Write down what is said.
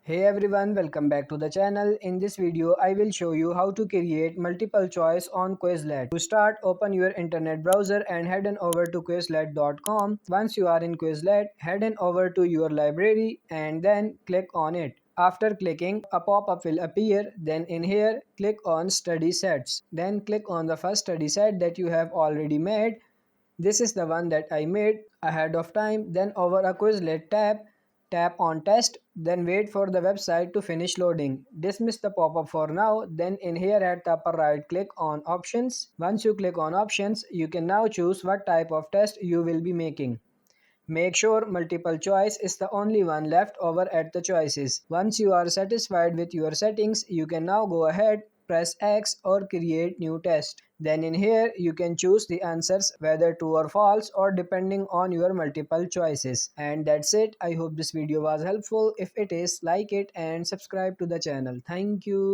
Hey everyone, welcome back to the channel. In this video, I will show you how to create multiple choice on Quizlet. To start, open your internet browser and head on over to Quizlet.com. Once you are in Quizlet, head on over to your library and then click on it. After clicking, a pop-up will appear. Then in here, click on Study Sets. Then click on the first study set that you have already made. This is the one that I made ahead of time. Then over a Quizlet tab, tap on test, then wait for the website to finish loading. Dismiss the pop-up for now. Then in here at the upper right, click on options. Once you click on options, you can now choose what type of test you will be making. Make sure multiple choice is the only one left over at the choices. Once you are satisfied with your settings, you can now go ahead, press X or create new test. Then in here you can choose the answers whether true or false or depending on your multiple choices. And that's it. I hope this video was helpful. If it is, like it and subscribe to the channel. Thank you.